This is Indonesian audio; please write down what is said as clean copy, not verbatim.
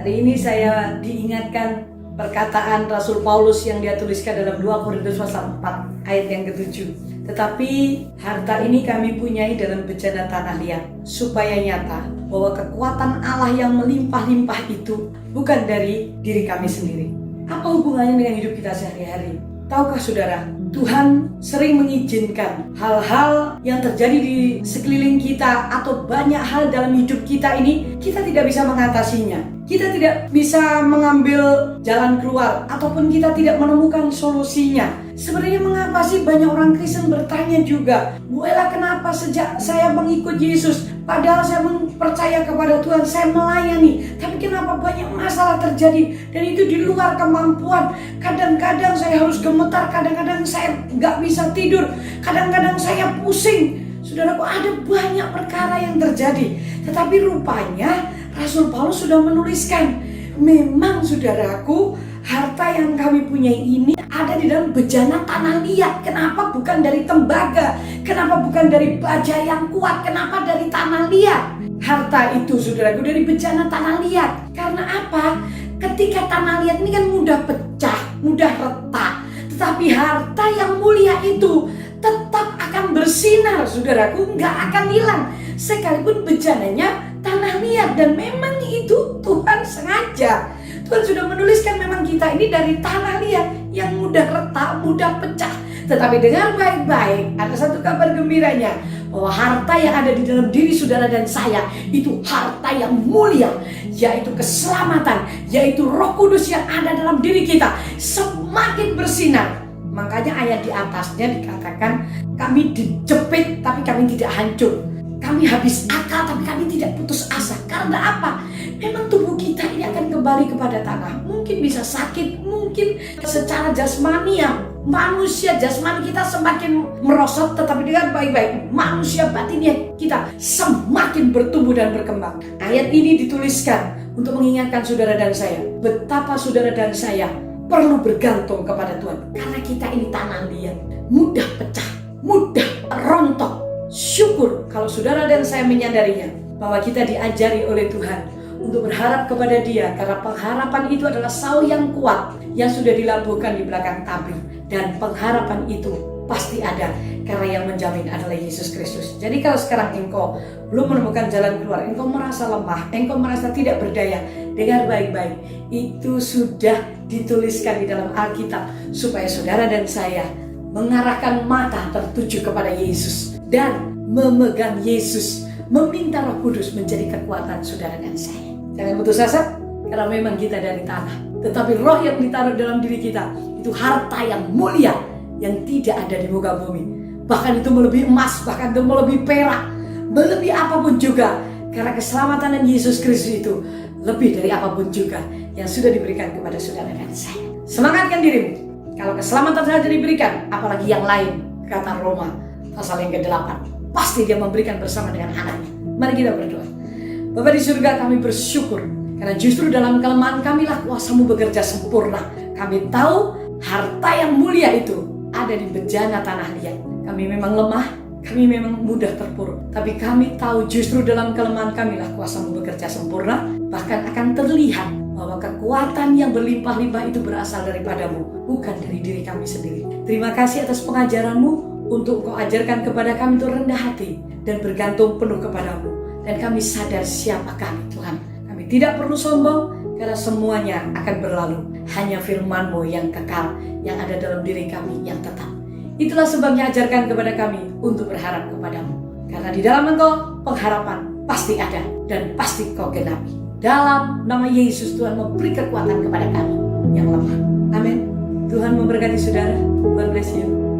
Hari ini saya diingatkan perkataan Rasul Paulus yang dia tuliskan dalam 2 Korintus pasal 4 ayat yang ke-7. Tetapi harta ini kami punyai dalam bejana tanah liat, supaya nyata bahwa kekuatan Allah yang melimpah-limpah itu bukan dari diri kami sendiri. Apa hubungannya dengan hidup kita sehari-hari? Tahukah saudara, Tuhan sering mengizinkan hal-hal yang terjadi di sekeliling kita atau banyak hal dalam hidup kita ini, kita tidak bisa mengatasinya. Kita tidak bisa mengambil jalan keluar ataupun kita tidak menemukan solusinya. Sebenarnya mengapa sih banyak orang Kristen bertanya juga, Bu Ella, kenapa sejak saya mengikut Yesus, padahal saya percaya kepada Tuhan, saya melayani, tapi kenapa banyak masalah terjadi dan itu di luar kemampuan. Kadang-kadang saya harus gemetar, kadang-kadang saya nggak bisa tidur, kadang-kadang saya pusing. Saudaraku, ada banyak perkara yang terjadi. Tetapi rupanya Rasul Paulus sudah menuliskan, memang saudaraku, harta yang kami punyai ini ada di dalam bejana tanah liat. Kenapa bukan dari tembaga? Kenapa bukan dari baja yang kuat? Kenapa dari tanah liat? Harta itu saudaraku dari bejana tanah liat. Karena apa? Ketika tanah liat ini kan mudah pecah, mudah retak. Tetapi harta yang mulia itu tetap akan bersinar, saudaraku, nggak akan hilang. Sekalipun bejananya tanah liat, dan memang itu Tuhan sengaja. Tuhan sudah menuliskan memang kita ini dari tanah liat yang mudah retak, mudah pecah. Tetapi dengar baik-baik, ada satu kabar gembiranya, bahwa harta yang ada di dalam diri saudara dan saya itu harta yang mulia, yaitu keselamatan, yaitu Roh Kudus yang ada dalam diri kita semakin bersinar. Makanya ayat di atasnya dikatakan, kami dijepit tapi kami tidak hancur, kami habis akal tapi kami tidak putus asa. Karena apa? Memang tubuh kita ini akan kembali kepada tanah. Mungkin bisa sakit, mungkin secara jasmani ya, manusia jasmani kita semakin merosot. Tetapi dengan baik-baik, manusia batinnya kita semakin bertumbuh dan berkembang. Ayat ini dituliskan untuk mengingatkan saudara dan saya, betapa saudara dan saya perlu bergantung kepada Tuhan. Karena kita ini tanah liat, mudah pecah, mudah rontok. Syukur kalau saudara dan saya menyadarinya, bahwa kita diajari oleh Tuhan untuk berharap kepada Dia, karena pengharapan itu adalah saul yang kuat yang sudah dilabuhkan di belakang tabir, dan pengharapan itu pasti ada karena yang menjamin adalah Yesus Kristus. Jadi kalau sekarang engkau belum menemukan jalan keluar, engkau merasa lemah, engkau merasa tidak berdaya, dengar baik-baik, itu sudah dituliskan di dalam Alkitab supaya saudara dan saya mengarahkan mata tertuju kepada Yesus dan memegang Yesus, meminta Roh Kudus menjadi kekuatan saudara dan saya. Jangan putus asa, karena memang kita dari tanah, tetapi roh yang ditaruh dalam diri kita itu harta yang mulia yang tidak ada di muka bumi. Bahkan itu melebihi emas, bahkan itu melebihi perak, melebihi apapun juga. Karena keselamatan dan Yesus Kristus itu lebih dari apapun juga yang sudah diberikan kepada saudara dan saya. Semangatkan dirimu. Kalau keselamatan saja diberikan, apalagi yang lain, kata Roma pasal yang ke-8, pasti Dia memberikan bersama dengan anaknya. Mari kita berdoa. Bapa di surga, kami bersyukur karena justru dalam kelemahan kamilah kuasa-Mu bekerja sempurna. Kami tahu harta yang mulia itu ada di bejana tanah liat. Kami memang lemah, kami memang mudah terpuruk, tapi kami tahu justru dalam kelemahan kamilah kuasa-Mu bekerja sempurna. Bahkan akan terlihat bahwa kekuatan yang berlimpah-limpah itu berasal daripada-Mu, bukan dari diri kami sendiri. Terima kasih atas pengajaran-Mu untuk Kau ajarkan kepada kami untuk rendah hati dan bergantung penuh kepada-Mu. Dan kami sadar siapa kami, Tuhan. Kami tidak perlu sombong karena semuanya akan berlalu. Hanya firman-Mu yang kekal, yang ada dalam diri kami yang tetap. Itulah sebabnya ajarkan kepada kami untuk berharap kepada-Mu. Karena di dalam Engkau pengharapan pasti ada dan pasti Kau genapi. Dalam nama Yesus, Tuhan memberi kekuatan kepada kami yang lemah. Amin. Tuhan memberkati saudara. God bless you.